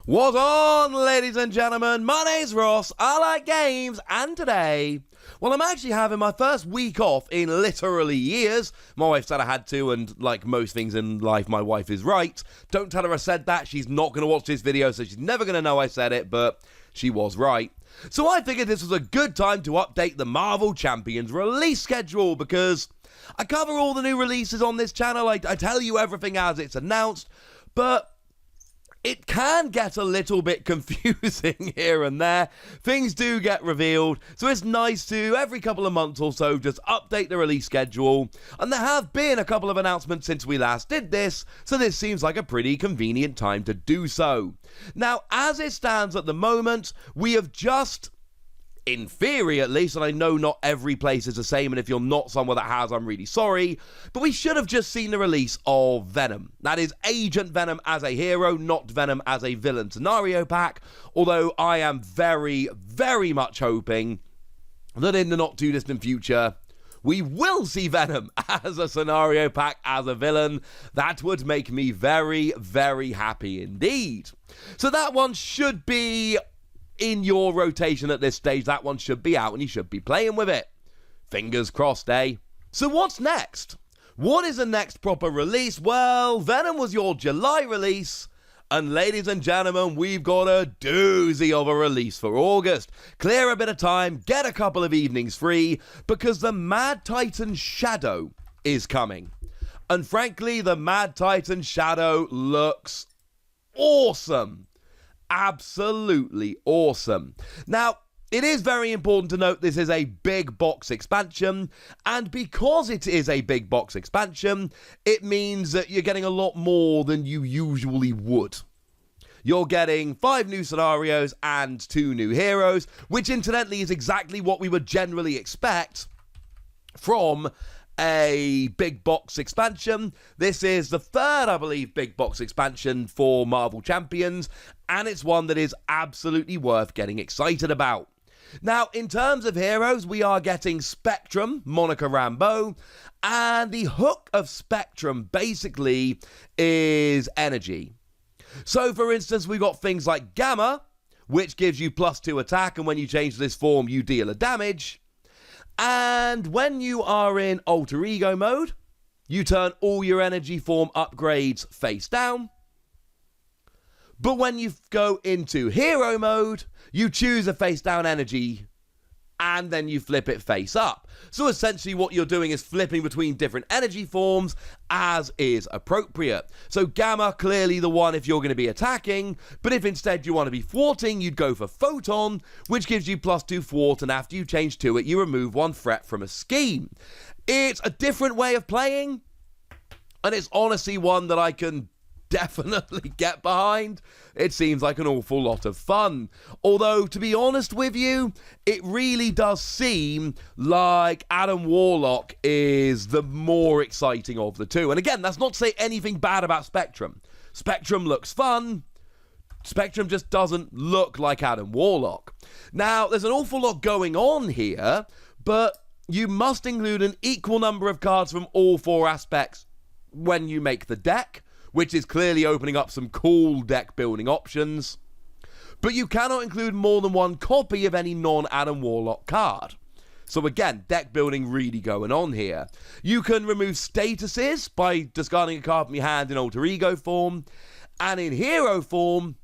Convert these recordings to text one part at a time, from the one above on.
What's on, ladies and gentlemen? My name's Ross, I like games, and today, well, I'm actually having my first week off in literally years. My wife said I had to, and like most things in life, my wife is right. Don't tell her I said that, she's not going to watch this video, so she's never going to know I said it, but she was right. So I figured this was a good time to update the Marvel Champions release schedule, because I cover all the new releases on this channel, I tell you everything as it's announced, but it can get a little bit confusing here and there. Things do get revealed, so it's nice to, every couple of months or so, just update the release schedule. And there have been a couple of announcements since we last did this, so this seems like a pretty convenient time to do so. Now, as it stands at the moment, we have just, in theory at least, and I know not every place is the same, and if you're not somewhere that has, I'm really sorry, but we should have just seen the release of Venom. That is Agent Venom as a hero, not Venom as a villain scenario pack, although I am very, very much hoping that in the not too distant future, we will see Venom as a scenario pack, as a villain. That would make me very, very happy indeed. So that one should be in your rotation at this stage. That one should be out and you should be playing with it. Fingers crossed, eh? So what's next? What is the next proper release? Well, Venom was your July release, and ladies and gentlemen, we've got a doozy of a release for August. Clear a bit of time, get a couple of evenings free, because the Mad Titan Shadow is coming. And frankly, the Mad Titan Shadow looks awesome. Absolutely awesome. Now, it is very important to note this is a big box expansion, and because it is a big box expansion, it means that you're getting a lot more than you usually would. You're getting 5 new scenarios and 2 new heroes, which incidentally is exactly what we would generally expect from a big box expansion. This is the third, I believe, big box expansion for Marvel Champions, and it's one that is absolutely worth getting excited about. Now, in terms of heroes, we are getting Spectrum, Monica Rambeau, and the hook of Spectrum basically is energy. So, for instance, we've got things like Gamma, which gives you +2 attack, and when you change this form, you deal a damage. And when you are in alter ego mode, you turn all your energy form upgrades face down. But when you go into hero mode, you choose a face down energy and then you flip it face up. So essentially what you're doing is flipping between different energy forms as is appropriate. So Gamma, clearly the one if you're going to be attacking, but if instead you want to be thwarting, you'd go for Photon, which gives you +2 thwart, and after you change to it, you remove 1 threat from a scheme. It's a different way of playing, and it's honestly one that I can definitely get behind. It seems like an awful lot of fun. Although, to be honest with you, it really does seem like Adam Warlock is the more exciting of the two. And again, that's not to say anything bad about Spectrum. Spectrum looks fun. Spectrum just doesn't look like Adam Warlock. Now, there's an awful lot going on here, but you must include an equal number of cards from all 4 aspects when you make the deck, which is clearly opening up some cool deck building options. But you cannot include more than 1 copy of any non-Adam Warlock card. So again, deck building really going on here. You can remove statuses by discarding a card from your hand in alter ego form. And in hero form,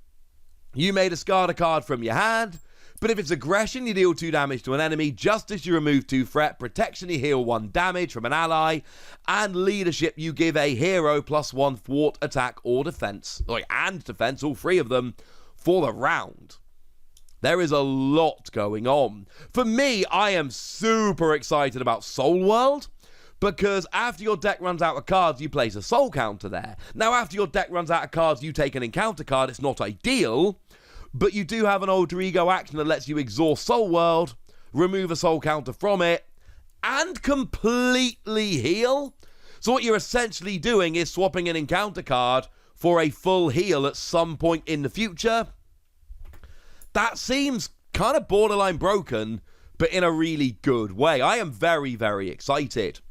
you may discard a card from your hand, but if it's aggression, you deal 2 damage to an enemy. Justice, you remove 2 threat. Protection, you heal 1 damage from an ally. And leadership, you give a hero +1 thwart, attack, or defense. And defense, all 3 of them, for the round. There is a lot going on. For me, I am super excited about Soul World, because after your deck runs out of cards, you place a soul counter there. Now, after your deck runs out of cards, you take an encounter card. It's not ideal, but you do have an alter ego action that lets you exhaust Soul World, remove a soul counter from it, and completely heal. So what you're essentially doing is swapping an encounter card for a full heal at some point in the future. That seems kind of borderline broken, but in a really good way. I am very, very excited.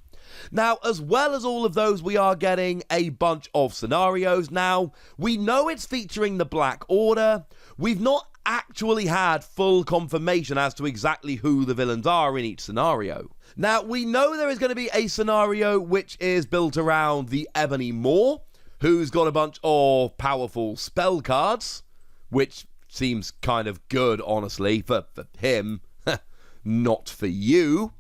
Now, as well as all of those, we are getting a bunch of scenarios. Now, we know it's featuring the Black Order. We've not actually had full confirmation as to exactly who the villains are in each scenario. Now, we know there is going to be a scenario which is built around the Ebony Maw, who's got a bunch of powerful spell cards, which seems kind of good, honestly, for him, not for you.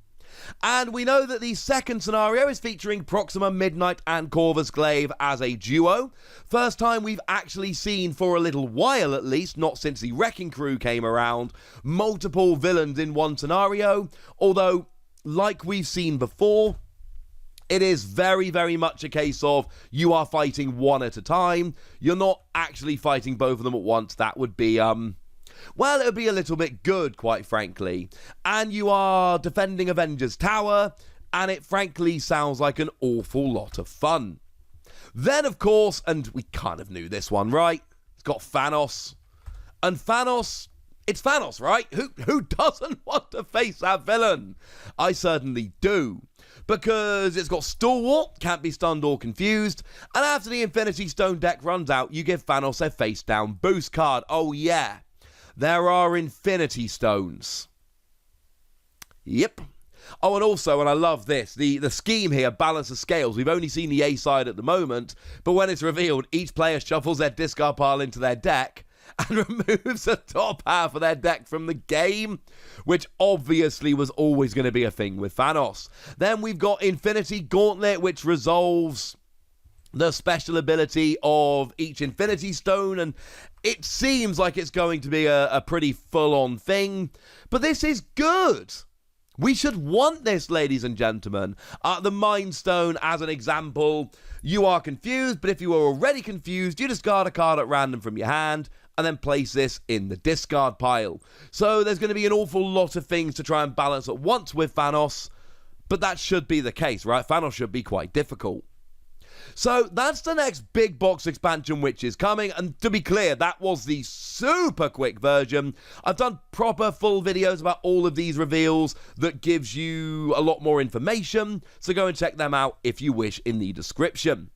And we know that the second scenario is featuring Proxima Midnight and Corvus Glaive as a duo. First time we've actually seen, for a little while at least, not since the Wrecking Crew came around, multiple villains in one scenario. Although, like we've seen before, it is very, very much a case of you are fighting one at a time. You're not actually fighting both of them at once. That would be, well, it would be a little bit good, quite frankly. And you are defending Avengers Tower, and it frankly sounds like an awful lot of fun. Then, of course, and we kind of knew this one, right? It's got Thanos. And Thanos, it's Thanos, right? Who doesn't want to face that villain? I certainly do. Because it's got Stalwart, can't be stunned or confused, and after the Infinity Stone deck runs out, you give Thanos a face-down boost card. Oh yeah, there are Infinity Stones. Yep. Oh, and also, and I love this, the scheme here, Balance the Scales. We've only seen the A side at the moment, but when it's revealed, each player shuffles their discard pile into their deck and removes the top half of their deck from the game, which obviously was always going to be a thing with Thanos. Then we've got Infinity Gauntlet, which resolves the special ability of each Infinity Stone, and it seems like it's going to be a pretty full-on thing, but this is good. We should want this, ladies and gentlemen. The Mind Stone, as an example, you are confused, but if you are already confused, you discard a card at random from your hand, and then place this in the discard pile. So there's going to be an awful lot of things to try and balance at once with Thanos, but that should be the case, right? Thanos should be quite difficult. So that's the next big box expansion which is coming, and to be clear, that was the super quick version. I've done proper full videos about all of these reveals that gives you a lot more information, so go and check them out if you wish in the description.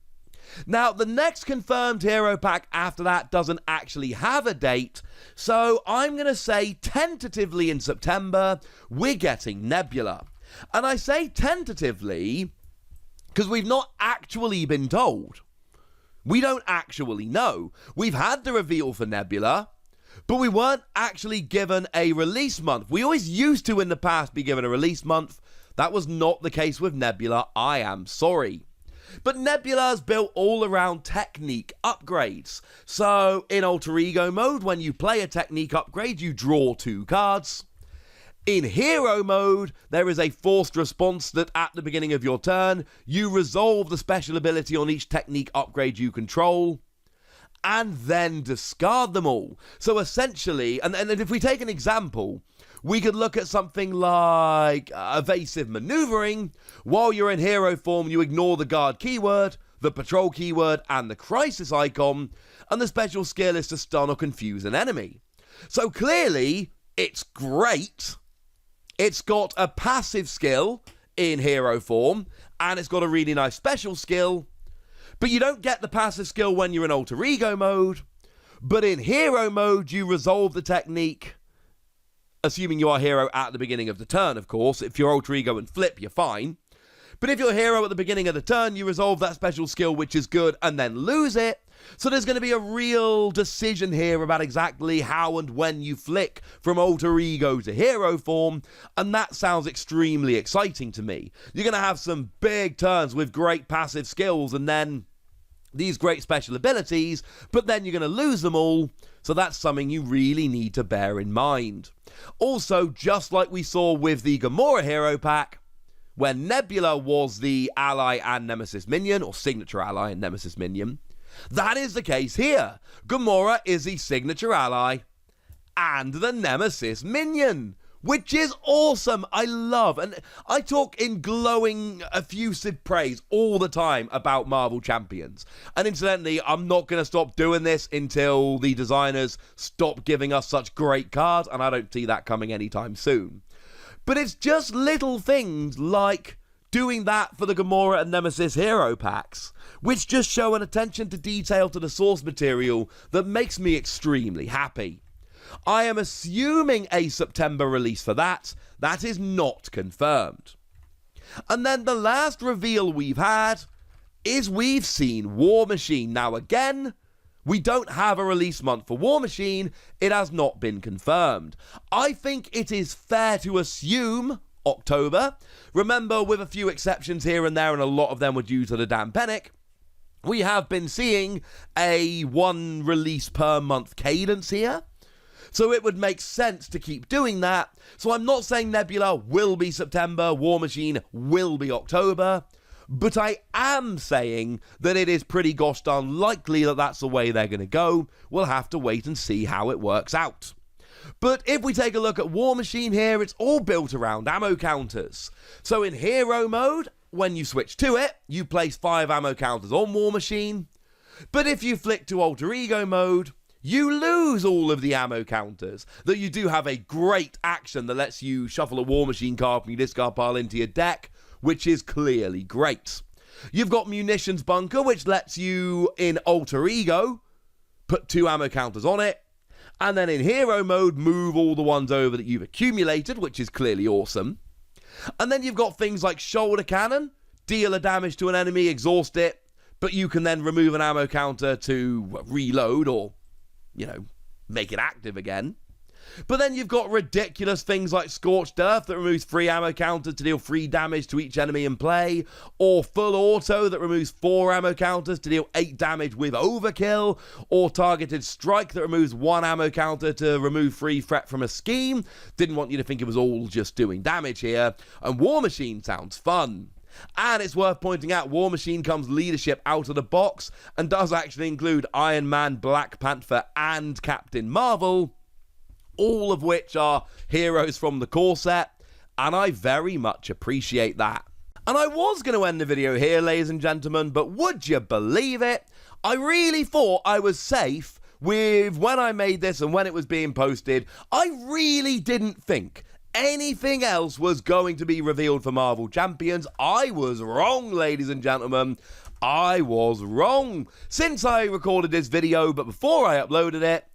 Now, the next confirmed hero pack after that doesn't actually have a date, so I'm going to say tentatively in September, we're getting Nebula. And I say tentatively because we've not actually been told. We don't actually know. We've had the reveal for Nebula, but we weren't actually given a release month. We always used to in the past be given a release month. That was not the case with Nebula. I am sorry. But Nebula is built all around technique upgrades. So in Alter Ego mode, when you play a technique upgrade, you draw 2 cards. In hero mode, there is a forced response that at the beginning of your turn, you resolve the special ability on each technique upgrade you control, and then discard them all. So essentially, and if we take an example, we could look at something like evasive maneuvering. While you're in hero form, you ignore the guard keyword, the patrol keyword, and the crisis icon, and the special skill is to stun or confuse an enemy. So clearly, it's great. It's got a passive skill in hero form, and it's got a really nice special skill, but you don't get the passive skill when you're in Alter Ego mode. But in hero mode, you resolve the technique, assuming you are hero at the beginning of the turn, of course. If you're Alter Ego and flip, you're fine. But if you're hero at the beginning of the turn, you resolve that special skill, which is good, and then lose it. So there's going to be a real decision here about exactly how and when you flick from Alter Ego to hero form, and that sounds extremely exciting to me. You're going to have some big turns with great passive skills, and then these great special abilities, but then you're going to lose them all, so that's something you really need to bear in mind. Also, just like we saw with the Gamora hero pack, where Nebula was the ally and nemesis minion, or signature ally and nemesis minion, that is the case here. Gamora is the signature ally and the nemesis minion, which is awesome. I love, and I talk in glowing, effusive praise all the time about Marvel Champions. And incidentally, I'm not going to stop doing this until the designers stop giving us such great cards, and I don't see that coming anytime soon. But it's just little things like doing that for the Gamora and Nemesis hero packs, which just show an attention to detail to the source material that makes me extremely happy. I am assuming a September release for that. That is not confirmed. And then the last reveal we've had is we've seen War Machine. Now again, we don't have a release month for War Machine. It has not been confirmed. I think it is fair to assume October. Remember, with a few exceptions here and there, and a lot of them were due to the damn panic, we have been seeing a one release per month cadence here. So it would make sense to keep doing that. So I'm not saying Nebula will be September, War Machine will be October, but I am saying that it is pretty gosh darn likely that that's the way they're going to go. We'll have to wait and see how it works out. But if we take a look at War Machine here, it's all built around ammo counters. So in hero mode, when you switch to it, you place 5 ammo counters on War Machine. But if you flick to alter ego mode, you lose all of the ammo counters. Though you do have a great action that lets you shuffle a War Machine card from your discard pile into your deck, which is clearly great. You've got Munitions Bunker, which lets you, in alter ego, put 2 ammo counters on it. And then in hero mode, move all the ones over that you've accumulated, which is clearly awesome. And then you've got things like Shoulder Cannon, deal a damage to an enemy, exhaust it, but you can then remove an ammo counter to reload or, make it active again. But then you've got ridiculous things like Scorched Earth that removes 3 ammo counters to deal 3 damage to each enemy in play, or Full Auto that removes 4 ammo counters to deal 8 damage with Overkill, or Targeted Strike that removes 1 ammo counter to remove 3 threat from a scheme. Didn't want you to think it was all just doing damage here. And War Machine sounds fun. And it's worth pointing out, War Machine comes leadership out of the box and does actually include Iron Man, Black Panther, and Captain Marvel, all of which are heroes from the core set, and I very much appreciate that. And I was going to end the video here, ladies and gentlemen, but would you believe it? I really thought I was safe with when I made this and when it was being posted. I really didn't think anything else was going to be revealed for Marvel Champions. I was wrong, ladies and gentlemen. I was wrong. Since I recorded this video, but before I uploaded it,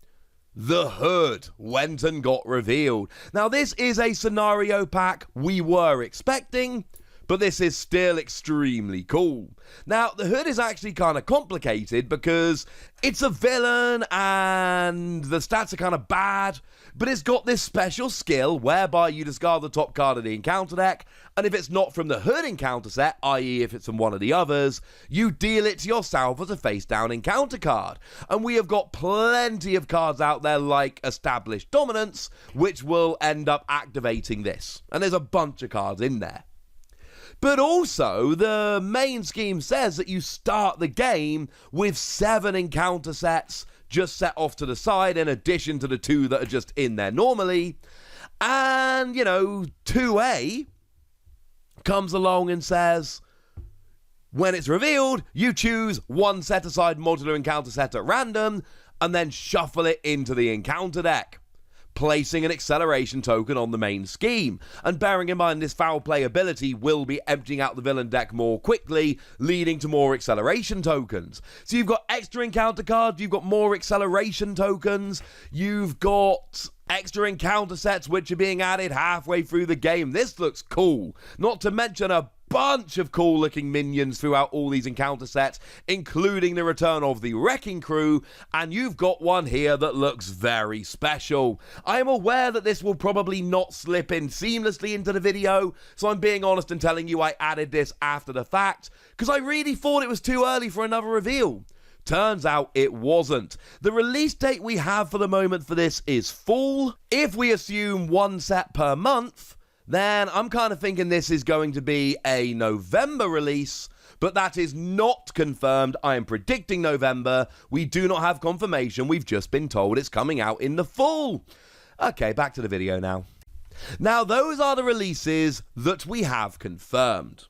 the hood went and got revealed. Now, this is a scenario pack we were expecting, but this is still extremely cool. Now, the hood is actually kind of complicated because it's a villain and the stats are kind of bad, but it's got this special skill whereby you discard the top card of the encounter deck, and if it's not from the hood encounter set, i.e. if it's from one of the others, you deal it to yourself as a face-down encounter card. And we have got plenty of cards out there like Established Dominance, which will end up activating this. And there's a bunch of cards in there. But also, the main scheme says that you start the game with 7 encounter sets just set off to the side, in addition to the 2 that are just in there normally. And, 2A comes along and says, when it's revealed, you choose 1 set-aside modular encounter set at random, and then shuffle it into the encounter deck, placing an acceleration token on the main scheme. And bearing in mind this foul play ability will be emptying out the villain deck more quickly, leading to more acceleration tokens. So you've got extra encounter cards, you've got more acceleration tokens, you've got extra encounter sets which are being added halfway through the game. This looks cool. Not to mention a bunch of cool looking minions throughout all these encounter sets, including the return of the Wrecking Crew, and you've got one here that looks very special. I am aware that this will probably not slip in seamlessly into the video, so I'm being honest and telling you I added this after the fact, because I really thought it was too early for another reveal. Turns out it wasn't. The release date we have for the moment for this is fall. If we assume 1 set per month, then I'm kind of thinking this is going to be a November release, but that is not confirmed. I am predicting November. We do not have confirmation. We've just been told it's coming out in the fall. Okay, back to the video now. Now, those are the releases that we have confirmed.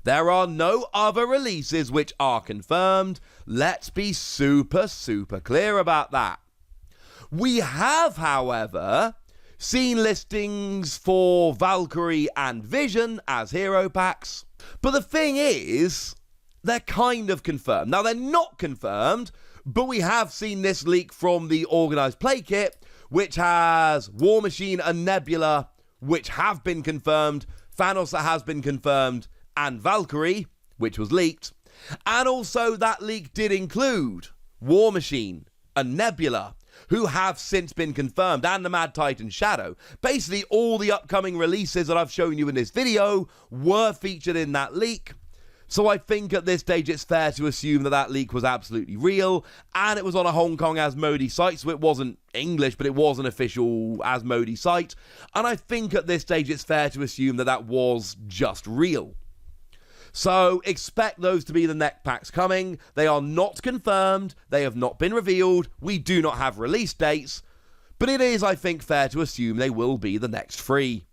There are no other releases which are confirmed. Let's be super clear about that. We have, however, seen listings for Valkyrie and Vision as hero packs. But the thing is, they're kind of confirmed. Now, they're not confirmed, but we have seen this leak from the Organised Play Kit, which has War Machine and Nebula, which have been confirmed, Thanos that has been confirmed, and Valkyrie, which was leaked. And also that leak did include War Machine and Nebula, who have since been confirmed, and the Mad Titan Shadow. Basically, all the upcoming releases that I've shown you in this video were featured in that leak. So I think at this stage it's fair to assume that that leak was absolutely real, and it was on a Hong Kong Asmodee site, so it wasn't English, but it was an official Asmodee site. And I think at this stage it's fair to assume that that was just real. So expect those to be the next packs coming. They are not confirmed. They have not been revealed. We do not have release dates. But it is, I think, fair to assume they will be the next 3.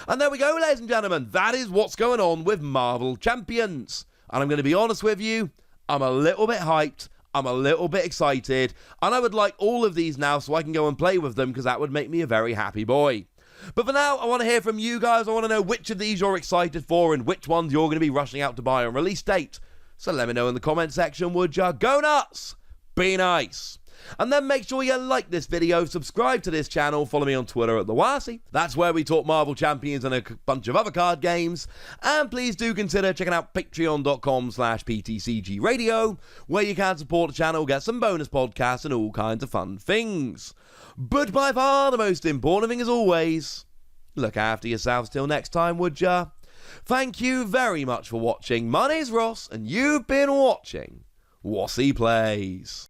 And there we go, ladies and gentlemen. That is what's going on with Marvel Champions. And I'm going to be honest with you, I'm a little bit hyped. I'm a little bit excited. And I would like all of these now so I can go and play with them, because that would make me a very happy boy. But for now, I want to hear from you guys. I want to know which of these you're excited for and which ones you're going to be rushing out to buy on release date. So let me know in the comment section, would ya? Go nuts! Be nice! And then make sure you like this video, subscribe to this channel, follow me on Twitter at TheWasi. That's where we talk Marvel Champions and a bunch of other card games. And please do consider checking out patreon.com/PTCGradio, where you can support the channel, get some bonus podcasts and all kinds of fun things. But by far the most important thing, as always, look after yourselves till next time, would ya? Thank you very much for watching. My name's Ross, and you've been watching Wasi Plays.